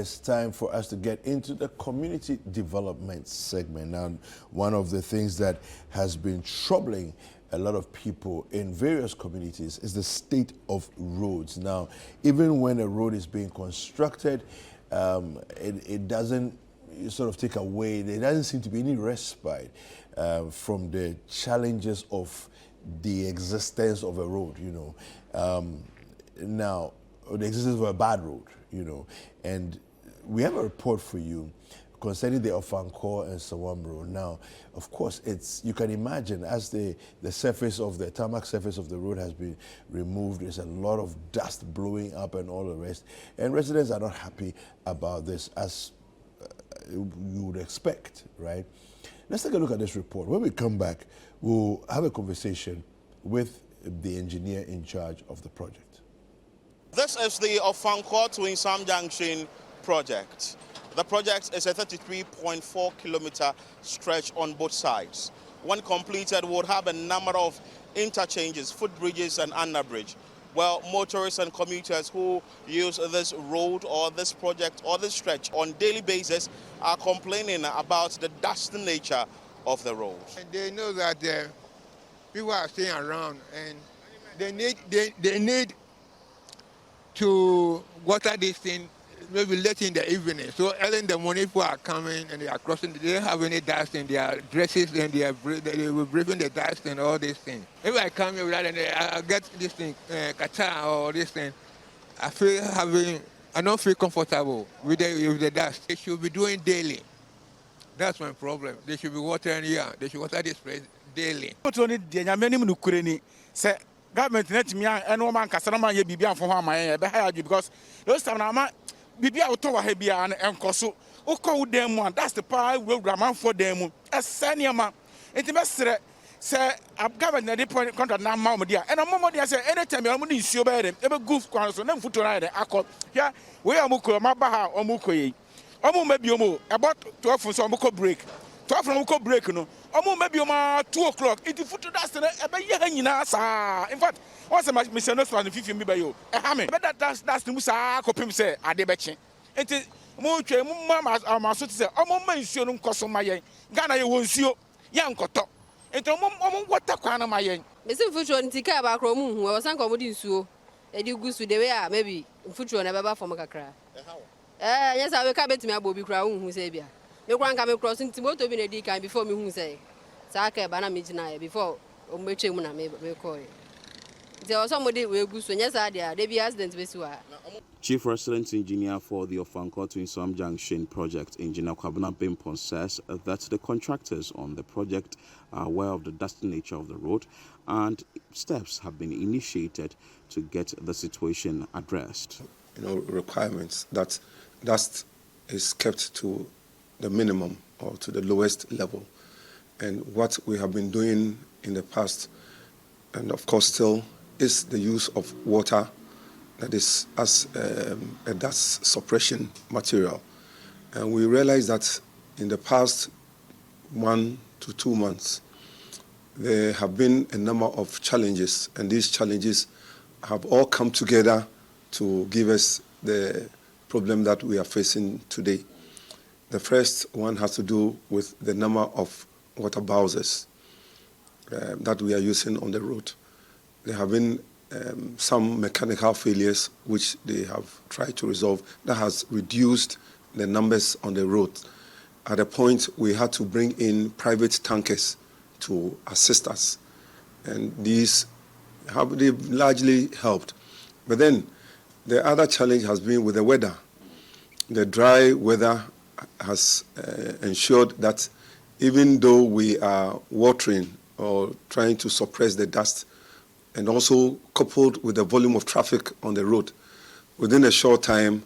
it's time for us to get into the community development segment. Now, one of the things that has been troubling a lot of people in various communities is the state of roads. Now, even when a road is being constructed, it doesn't sort of take away, there doesn't seem to be any respite from the challenges of the existence of a road, you know. Now, the existence of a bad road, you know. And we have a report for you concerning the Ofankor-Nsawam road. Now, of course, you can imagine as the surface of the tarmac surface of the road has been removed, there's a lot of dust blowing up and all the rest. And residents are not happy about this, as you would expect, right? Let's take a look at this report. When we come back, we'll have a conversation with the engineer in charge of the project. This is the Ofankor-Nsawam Junction project. The project is a 33.4-kilometer stretch on both sides. When completed, would have a number of interchanges, footbridges and underbridge. Well, motorists and commuters who use this road or this project or this stretch on daily basis are complaining about the dusty nature of the road. They know that people are staying around and they need to water this thing maybe late in the evening. So early in the morning, people are coming and they are crossing. They don't have any dust in their dresses and they will breathing the dust and all these things. If I come here and I get this thing, kata or this thing, I don't feel comfortable with the dust. They should be doing daily. That's my problem. They should be watering here. They should water this place daily. Government net me and no man kasama ye bibia for my because those time na bibia auto wa hebia and enkoso ukọ dem one, that's the power program for them esaniama intimate say government dey point contract na ma dia and mo dia say anytime you need nsuo be dem e be goof kwan so na mfuto na dey akọ ya we amukọ ma ba ha omukọ yi omu mabio mo about 12 so omukọ break 12 from go break no. Omo maybe 2 o'clock. It foot that's in fact, once my mission was 50 me by you. But that's the Musa copim say Adebechi. It mo twe mama amaso say omo man nsuo no nkoso mayen. Ghana ye wonsuo ya nkoto. Enti omo water kwan na mayen. Me say future ntika ba kro mu hu. We san ko mo di nsuo. E di gusu de we a maybe future na baba for makakra. Yes I we ka betimi abobi kra hu say bia. Me kwan ka me crossing Timoto bi na di kan before me hu say saka ba na me gina before o metwe mu na me call. There somebody we go so yes there be accident be so. Chief Resident Engineer for the Ofankor-Nsawam Junction project, Engineer Kwabena Bimpon, says that the contractors on the project are aware of the dusty nature of the road and steps have been initiated to get the situation addressed. Requirements that dust is kept to the minimum or to the lowest level. And what we have been doing in the past, and of course still, is the use of water that is as a dust suppression material. And we realize that in the past 1 to 2 months, there have been a number of challenges, and these challenges have all come together to give us the problem that we are facing today. The first one has to do with the number of water bowsers that we are using on the road. There have been some mechanical failures which they have tried to resolve that has reduced the numbers on the road. At a point, we had to bring in private tankers to assist us, and they've largely helped. But then the other challenge has been with the weather. The dry weather has ensured that even though we are watering or trying to suppress the dust, and also coupled with the volume of traffic on the road, within a short time,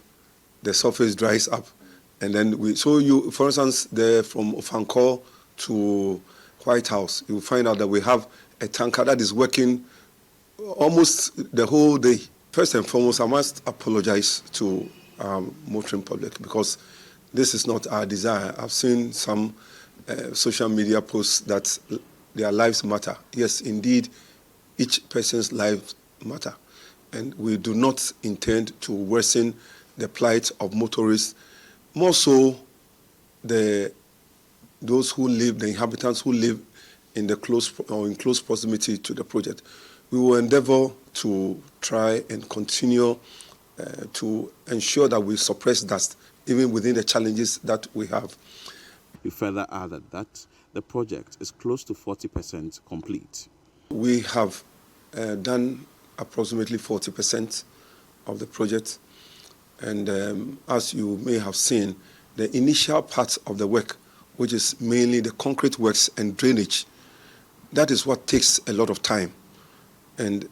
the surface dries up. And then for instance, from Ofankor to White House, you will find out that we have a tanker that is working almost the whole day. First and foremost, I must apologize to motoring public because this is not our desire. I've seen some social media posts that their lives matter. Yes, indeed, each person's lives matter. And we do not intend to worsen the plight of motorists, more so those who live, the inhabitants who live in close proximity to the project. We will endeavor to try and continue to ensure that we suppress dust, even within the challenges that we have. You further added that the project is close to 40% complete. We have done approximately 40% of the project, and as you may have seen, the initial part of the work, which is mainly the concrete works and drainage, that is what takes a lot of time. And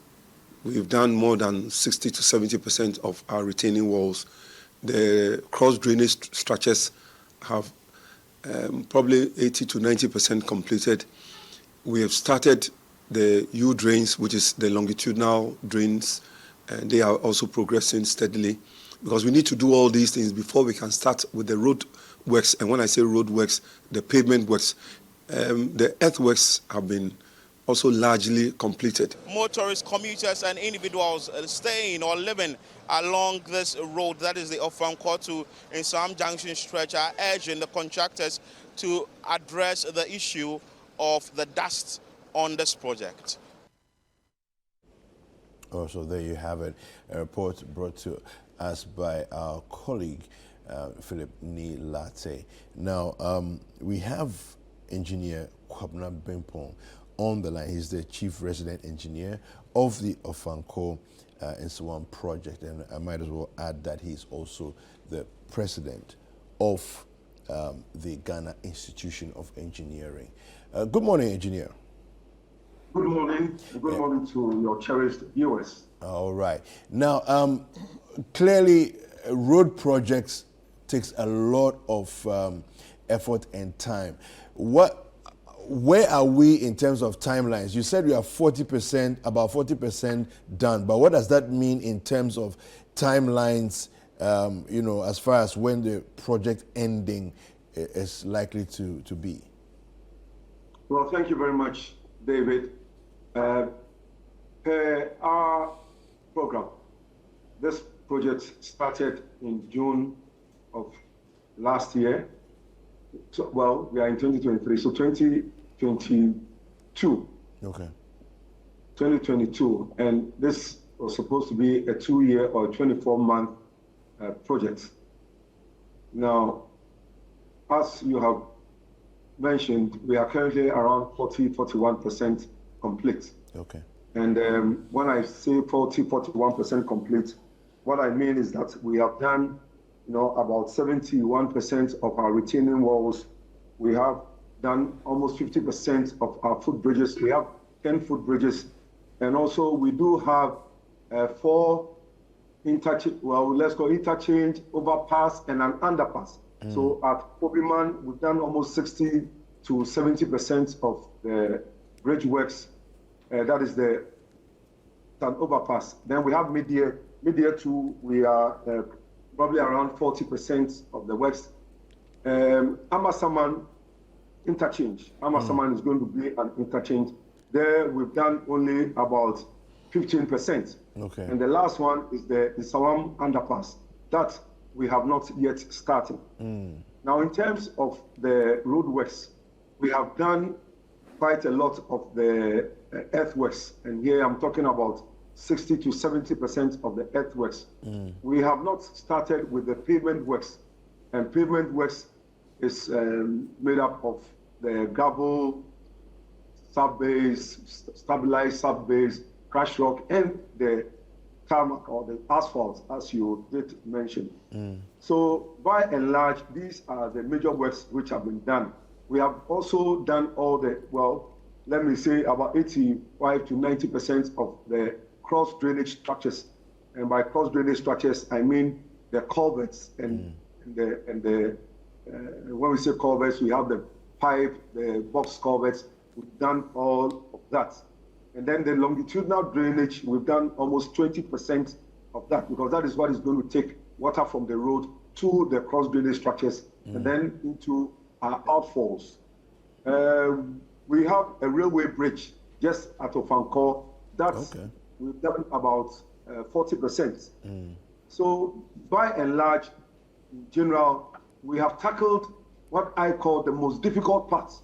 we've done more than 60 to 70% of our retaining walls. The cross-drainage structures have probably 80 to 90% completed. We have started the U-drains, which is the longitudinal drains, and they are also progressing steadily, because we need to do all these things before we can start with the road works. And when I say road works, the pavement works. The earthworks have been also largely completed. Motorists, commuters and individuals staying or living along this road, that is the Ofankor-Nsawam junction stretch, are urging the contractors to address the issue of the dust on this project. Oh, so there you have it, a report brought to us by our colleague Philip Ni-Latte. Now, we have engineer Kwabena Bimpong on the line. He's the chief resident engineer of the Ofankor-Nsawam project, and I might as well add that he's also the president of the Ghana Institution of Engineering. Good morning, engineer. Good morning. Good morning to your cherished viewers. All right. Now, clearly, road projects takes a lot of effort and time. Where are we in terms of timelines? You said we are 40%, about 40% done, but what does that mean in terms of timelines, as far as when the project ending is likely to be? Well, thank you very much, David. Per our program, this project started in June of last year. So, well, we are in 2023, so 2022. Okay. 2022, and this was supposed to be a 2-year or 24-month project. Now, as you have mentioned, we are currently around 41% complete. Okay. And when I say 41% complete, what I mean is that we have done, about 71% of our retaining walls. We have done almost 50% of our footbridges. We have 10 footbridges, and also we do have 4 interchange, overpass, and an underpass. So at Obiman, we've done almost 60 to 70% of the bridge works. That is an overpass. Then we have mid-year 2, we are probably around 40% of the works. Amasaman interchange. Amasaman is going to be an interchange. There we've done only about 15%. Okay. And the last one is the Nsawam underpass. That we have not yet started. Now, in terms of the roadworks, we have done quite a lot of the earthworks, and here I'm talking about 60 to 70% of the earthworks. We have not started with the pavement works, and pavement works is made up of the gravel, sub-base, stabilized sub-base, crash rock, and the tarmac or the asphalt, as you did mention. So by and large, these are the major works which have been done. We have also done all the, let me say about 85 to 90% of the cross-drainage structures. And by cross-drainage structures, I mean the culverts and when we say culverts, we have the pipe, the box culverts. We've done all of that. And then the longitudinal drainage, we've done almost 20% of that, because that is what is going to take water from the road to the cross-drainage structures and then into our outfalls. We have a railway bridge just at Ofankor. That's we've done about 40%. So by and large, in general, we have tackled what I call the most difficult parts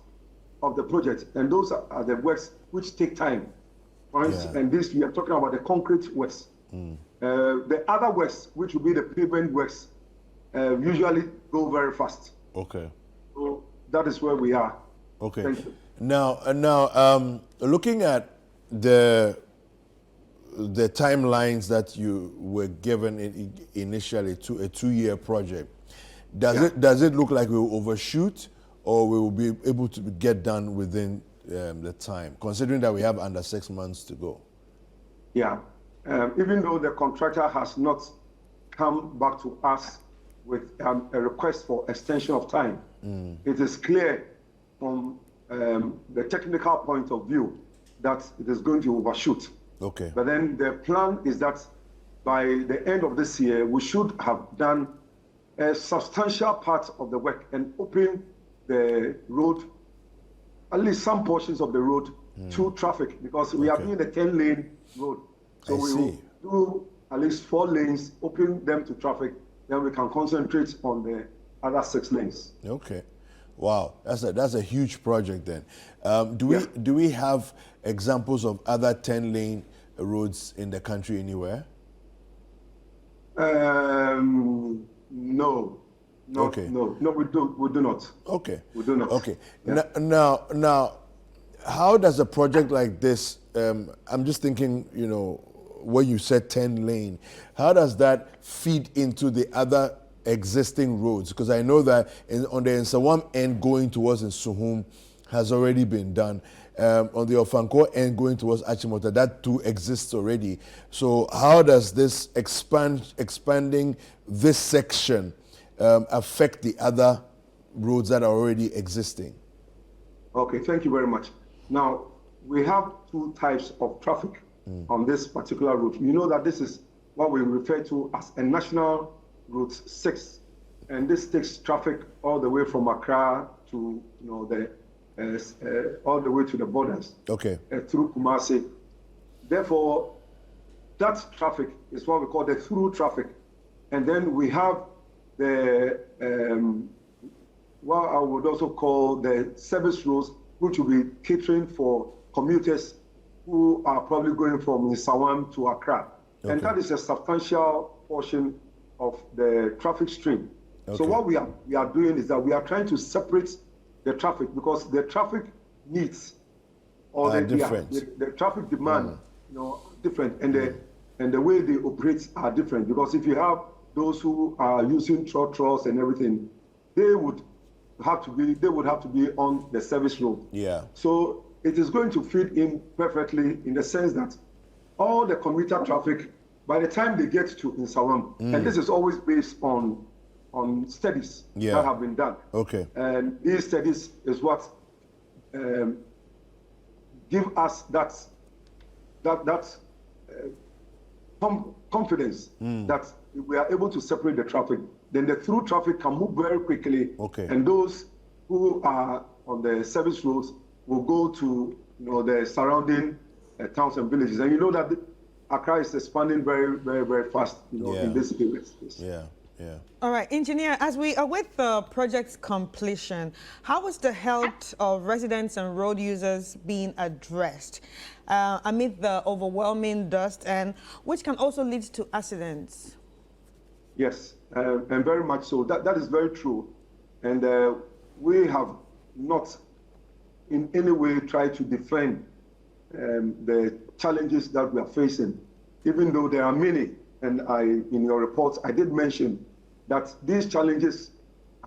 of the project, and those are the works which take time. And this, we are talking about the concrete works. The other works, which will be the pavement works, usually go very fast. Okay. So that is where we are. Okay. Thank you. Now, looking at the timelines that you were given initially to a 2-year project, does it look like we will overshoot, or we will be able to get done within the time, considering that we have under 6 months to go? Yeah. Even though the contractor has not come back to us with a request for extension of time, it is clear from the technical point of view that it is going to overshoot. Okay. But then the plan is that by the end of this year, we should have done a substantial part of the work and open the road, at least some portions of the road, to traffic, because we are doing a 10-lane road. So we will do at least 4 lanes, open them to traffic, then we can concentrate on the other 6 lanes. Okay. Wow, that's a huge project then. Do we have examples of other 10-lane roads in the country anywhere? No. Okay. No, we do not. Okay. We do not. Okay. Yeah. Now, how does a project like this? I'm just thinking, when you said 10-lane, how does that feed into the other existing roads? Because I know that on the Nsawam end going towards Nsuhum has already been done. On the Ofankor end going towards Achimota, that too exists already. So how does this expanding this section affect the other roads that are already existing? Okay, thank you very much. Now, we have 2 types of traffic on this particular route. You know that this is what we refer to as a national route 6, and this takes traffic all the way from Accra to all the way to the borders. Okay. Through Kumasi. Therefore, that traffic is what we call the through traffic, and then we have the what I would also call the service roads, which will be catering for commuters who are probably going from Nsawam to Accra. Okay. And that is a substantial portion of the traffic stream. Okay. So what we are doing is that we are trying to separate the traffic, because the traffic needs or the traffic demand, different, and the way they operate are different. Because if you have those who are using trotros and everything, they would have to be on the service road. Yeah. So it is going to fit in perfectly in the sense that all the commuter traffic, by the time they get to Nsawam, and this is always based on studies that have been done. Okay. And these studies is what give us that confidence that we are able to separate the traffic. Then the through traffic can move very quickly. Okay. And those who are on the service roads will go to the surrounding towns and villages. And you know that Accra is expanding very, very, very fast in this area. Yeah. Yeah. All right, engineer, as we await the project's completion, how is the health of residents and road users being addressed amid the overwhelming dust, and which can also lead to accidents? Yes, and very much so. That is very true. And we have not in any way tried to defend the challenges that we are facing, even though there are many. And in your reports, I did mention that these challenges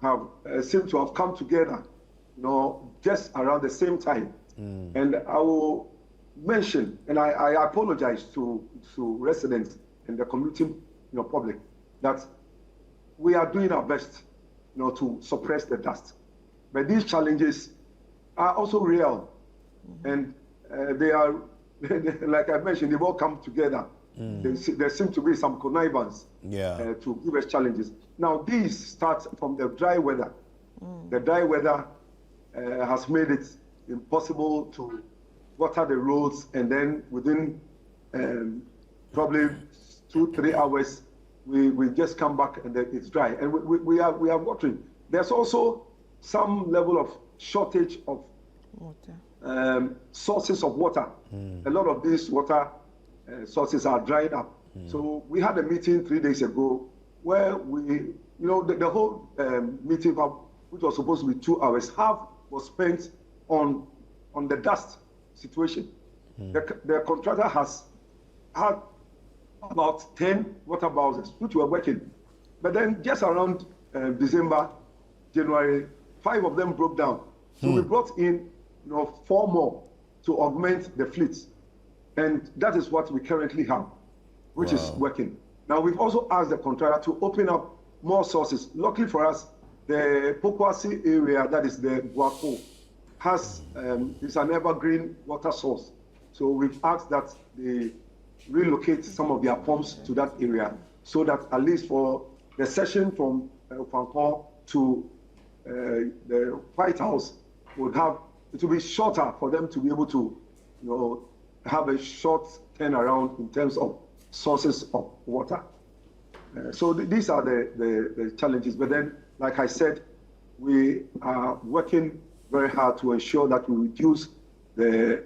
have seem to have come together, just around the same time. And I will mention, and I apologize to residents and the community, public, that we are doing our best, to suppress the dust. But these challenges are also real, and they are, like I mentioned, they've all come together. There seems to be some connivance to give us challenges. Now, these start from the dry weather. The dry weather has made it impossible to water the roads, and then within probably 2-3 hours, we just come back and then it's dry. And we are watering. There's also some level of shortage of water. Sources of water. A lot of these water sources are dried up. So we had a meeting 3 days ago where we, the whole meeting, which was supposed to be 2 hours, half was spent on the dust situation. The contractor has had about 10 water bowsers, which were working. But then just around December, January, 5 of them broke down. So we brought in 4 more to augment the fleets. And that is what we currently have, which is working. Now, we've also asked the contractor to open up more sources. Luckily for us, the Pokwasi area, that is the Guapo, has is an evergreen water source. So we've asked that they relocate some of their pumps to that area so that at least for the session from Ofankor to the White House it will be shorter for them to be able to have a short turnaround in terms of sources of water. So these are the challenges. But then, like I said, we are working very hard to ensure that we reduce the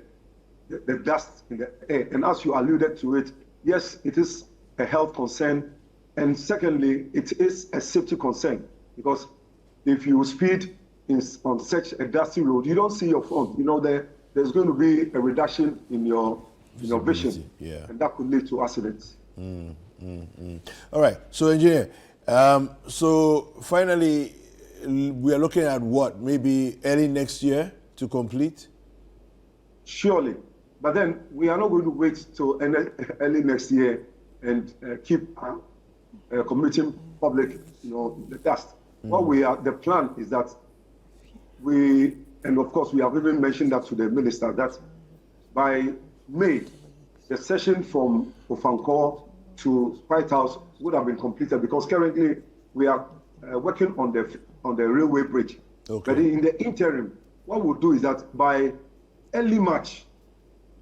dust in the air. And as you alluded to it, yes, it is a health concern. And secondly, it is a safety concern, because if you speed on such a dusty road, you don't see your front. There's going to be a reduction in your vision, and that could lead to accidents. All right, so engineer, so finally, we are looking at what, maybe early next year to complete? Surely, but then we are not going to wait till early next year and keep commuting public, the dust. The plan is that and of course we have even mentioned that to the minister, that by May, the session from Ofankor to White House would have been completed, because currently we are working on the railway bridge. Okay. But in the interim, what we'll do is that by early March,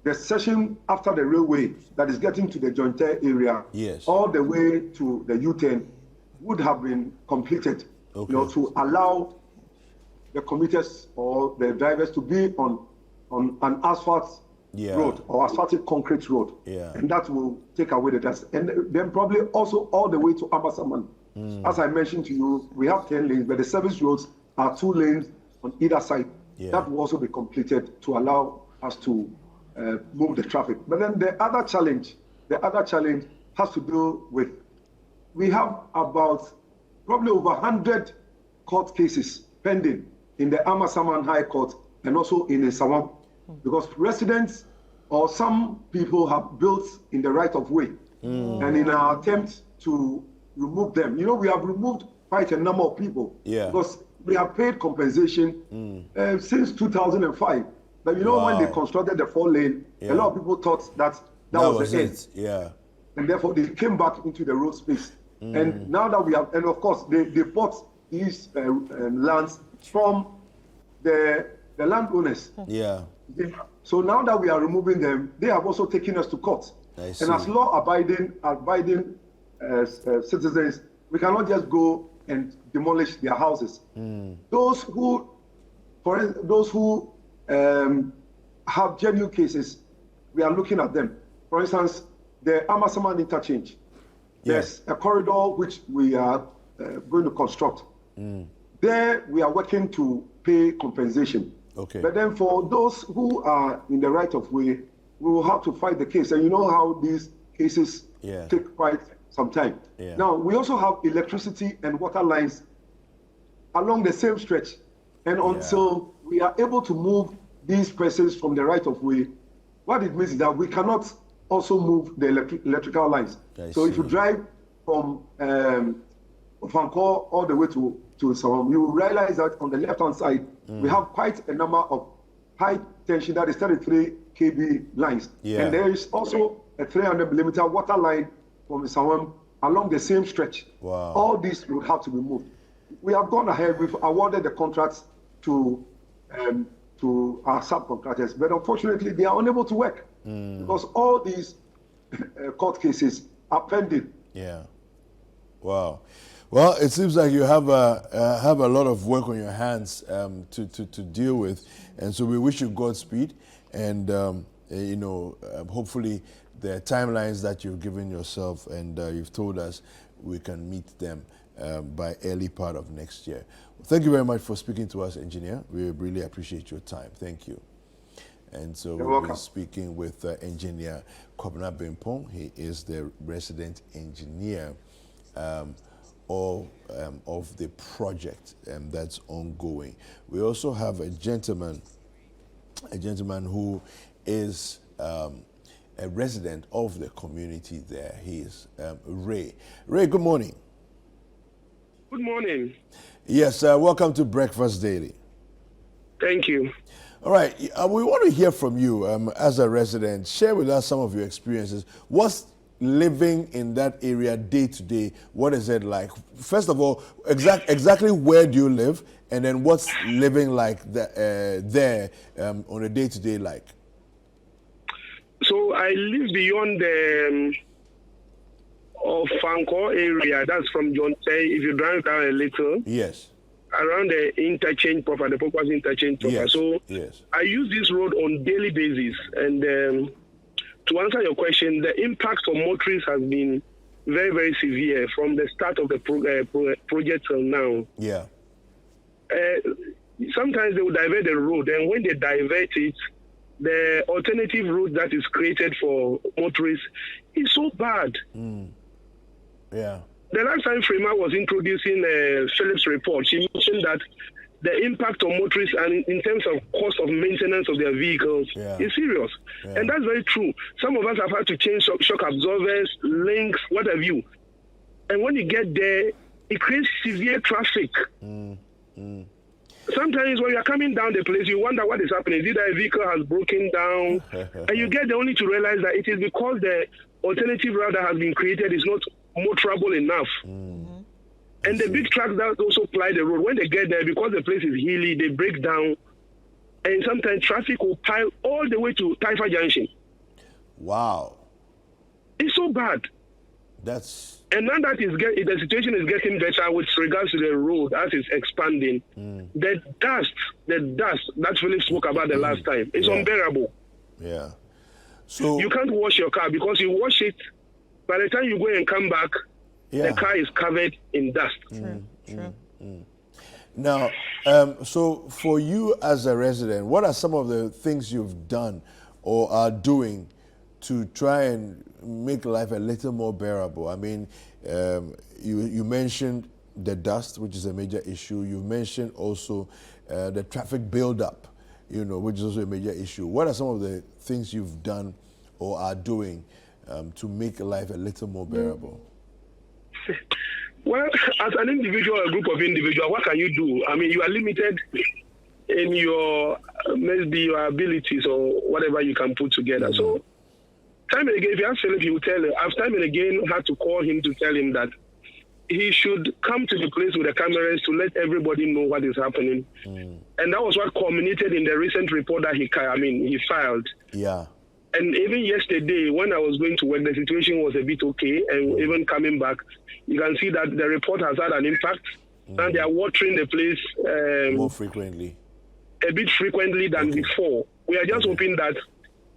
the session after the railway that is getting to the Jointer area, all the way to the U-turn, would have been completed, to allow the commuters or the drivers to be on an asphalt road or asphaltic concrete road. And that will take away the dust. And then probably also all the way to Amasaman. As I mentioned to you, we have 10 lanes, but the service roads are 2 lanes on either side. That will also be completed to allow us to move the traffic. But then the other challenge has to do with, we have about probably over 100 court cases pending in the Amasaman High Court and also in Nsawam, because residents or some people have built in the right of way. And in our attempt to remove them, we have removed quite a number of people, because we have paid compensation since 2005. But when they constructed the 4-lane, a lot of people thought that was the end. And therefore they came back into the road space. And now that we have, and of course they bought these lands from the landowners. So now that we are removing them, they have also taken us to court. And as law-abiding citizens, we cannot just go and demolish their houses. Those who have genuine cases, we are looking at them. For instance, the Amasaman interchange. There's a corridor which we are going to construct. There we are working to pay compensation. But then for those who are in the right of way, we will have to fight the case. And you know how these cases take quite some time. Now, we also have electricity and water lines along the same stretch. And until we are able to move these persons from the right of way, what it means is that we cannot also move the electrical lines. So if you drive from Ofankor all the way to Nsawam, you will realize that on the left-hand side, we have quite a number of high tension, that is 33 kV lines. And there is also a 300 millimeter water line from Nsawam along the same stretch. All these would have to be moved. We have gone ahead, we've awarded the contracts to our subcontractors, but unfortunately they are unable to work because all these court cases are pending. Wow. Well, it seems like you have a lot of work on your hands to deal with, and so we wish you Godspeed, and hopefully the timelines that you've given yourself and you've told us, we can meet them by early part of next year. Thank you very much for speaking to us, engineer. We really appreciate your time. Thank you. And so we'll be speaking with engineer Kwabena Bimpong. He is the resident engineer of the project that's ongoing. We also have a gentleman who is a resident of the community there. He is Ray. Ray, good morning. Good morning. Yes, welcome to Breakfast Daily. Thank you. All right, we want to hear from you as a resident. Share with us some of your experiences. What's living in that area day to day? What is it like? First of all, exactly where do you live? And then what's living like there on a day to day like? So I live beyond the Ofankor area. That's from John Tay. If you drive down a little. Yes. Around the interchange proper, the Purpose interchange proper. Yes. So yes. I use this road on daily basis. And to answer your question, the impact for motorists has been very, very severe from the start of the project till now. Yeah. Sometimes they will divert the road, and when they divert it, the alternative route that is created for motorists is so bad. Yeah. The last time Freema was introducing Phillips' report, she mentioned that the impact on motorists and in terms of cost of maintenance of their vehicles is serious. Yeah. And that's very true. Some of us have had to change shock absorbers, links, what have you. And when you get there, it creates severe traffic. Sometimes when you're coming down the place, you wonder what is happening. Is it that a vehicle has broken down? And you get there only to realize that it is because the alternative route that has been created is not motorable enough. And the big trucks that also ply the road, when they get there, because the place is hilly, they break down. And sometimes traffic will pile all the way to Taifa Junction. Wow. It's so bad. And now that the situation is getting better with regards to the road as it's expanding, the dust that Philip spoke about the last time is unbearable. Yeah. So you can't wash your car because you wash it, by the time you go and come back, the car is covered in dust. True. Now, so for you as a resident, what are some of the things you've done or are doing to try and make life a little more bearable? I mean, you mentioned the dust, which is a major issue. You mentioned also the traffic buildup, which is also a major issue. What are some of the things you've done or are doing to make life a little more bearable? Well, as an individual, a group of individuals, what can you do? I mean, you are limited in your, maybe your abilities or whatever you can put together. So, time and again, if you ask Philip, he will tell you. I've time and again had to call him to tell him that he should come to the place with the cameras to let everybody know what is happening. And that was what culminated in the recent report that he filed. Yeah. And even yesterday, when I was going to work, the situation was a bit okay. And even coming back, you can see that the report has had an impact. And they are watering the place more frequently. A bit frequently than before. We are just hoping that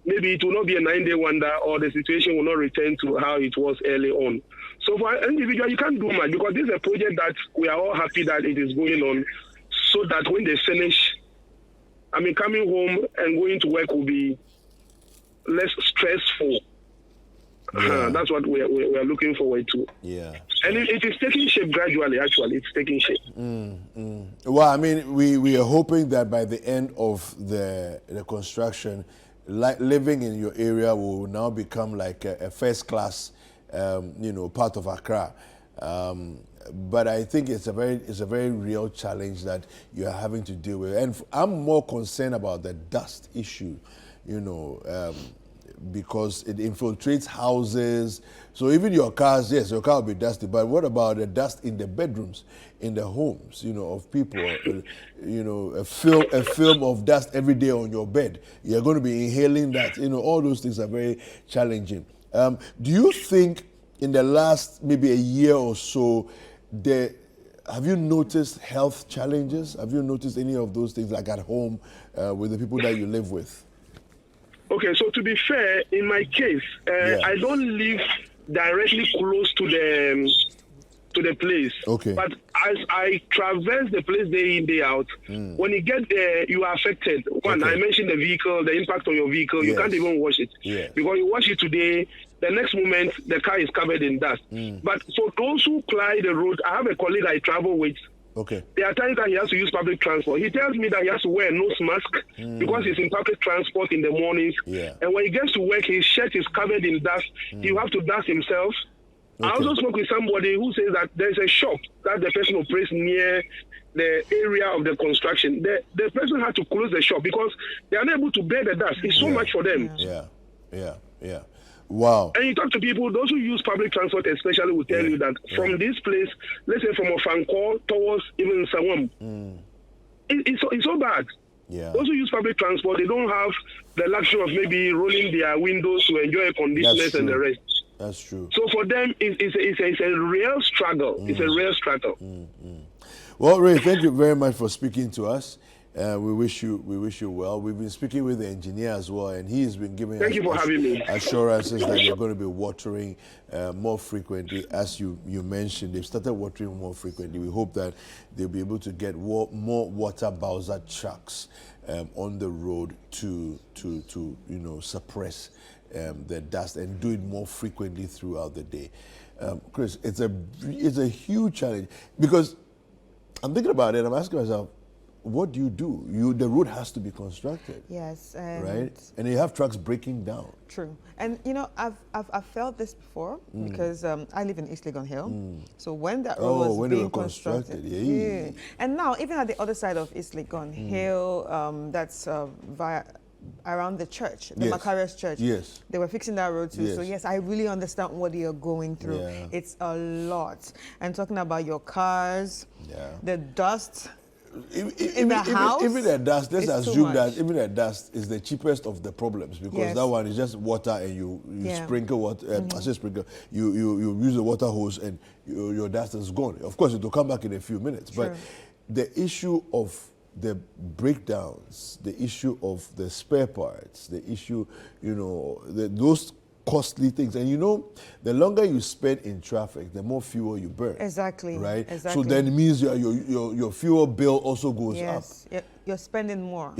maybe it will not be a 9-day wonder or the situation will not return to how it was early on. So for an individual, you can't do much because this is a project that we are all happy that it is going on so that when they finish, coming home and going to work will be less stressful. That's what we are looking forward to. Yeah. And it is taking shape gradually, actually. It's taking shape. Well, I mean, we are hoping that by the end of the construction, living in your area will now become like a first class, part of Accra. But I think it's a very real challenge that you are having to deal with. And I'm more concerned about the dust issue, because it infiltrates houses. So even your cars, yes, your car will be dusty, but what about the dust in the bedrooms, in the homes, of people? A film of dust every day on your bed. You're going to be inhaling that. All those things are very challenging. Do you think in the last maybe a year or so, have you noticed health challenges? Have you noticed any of those things like at home with the people that you live with? Okay, so to be fair, in my case, I don't live directly close to the place. Okay. But as I traverse the place day in, day out, when you get there, you are affected. One, I mentioned the vehicle, the impact on your vehicle. You can't even wash it. Because you wash it today, the next moment, the car is covered in dust. But for those who ply the road, I have a colleague I travel with. Okay. There are times that he has to use public transport. He tells me that he has to wear a nose mask because he's in public transport in the mornings. And when he gets to work, his shirt is covered in dust. He will have to dust himself. I also spoke with somebody who says that there's a shop that the person operates near the area of the construction. The person had to close the shop because they are unable to bear the dust. It's so much for them. Yeah. Wow. And you talk to people, those who use public transport especially will tell you that from this place, let's say from Ofankor towards even Nsawam, it's so bad. Those who use public transport, they don't have the luxury of maybe rolling their windows to enjoy conditioners and the rest. That's true. So for them, it's a real struggle. It's a real struggle. Well, Ray, thank you very much for speaking to us. We wish you well. We've been speaking with the engineer as well, and he has been giving Thank you for having me. assurances that you're going to be watering more frequently, as you mentioned. They've started watering more frequently. We hope that they'll be able to get more water bowser trucks on the road to suppress the dust and do it more frequently throughout the day. Chris, it's a huge challenge because I'm thinking about it. I'm asking myself, what do? The road has to be constructed. Yes. Right? And you have trucks breaking down. True. And I've felt this before because I live in East Legon Hill. So when that road was being constructed. And now even at the other side of East Legon Hill, that's around the church, the Macarius Church. They were fixing that road too. So yes, I really understand what you're going through. It's a lot. And talking about your cars, the dust. In the house, even the dust, let's assume that even the dust is the cheapest of the problems because that one is just water and you sprinkle water. I say sprinkle. You use the water hose and your dust is gone. Of course, it will come back in a few minutes. But the issue of the breakdowns, the issue of the spare parts, the issue, those costly things. And the longer you spend in traffic, the more fuel you burn. Exactly. Right? Exactly. So then it means your fuel bill also goes up. You're spending more.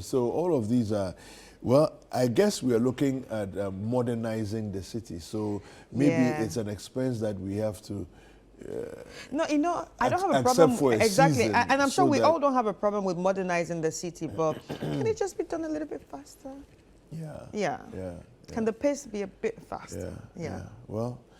So all of these are, well, I guess we are looking at modernizing the city. So maybe it's an expense that we have to No, I don't have a problem. For a exactly. season, and I'm sure we all don't have a problem with modernizing the city, but can it just be done a little bit faster? Yeah. Can the pace be a bit faster? Yeah. Well,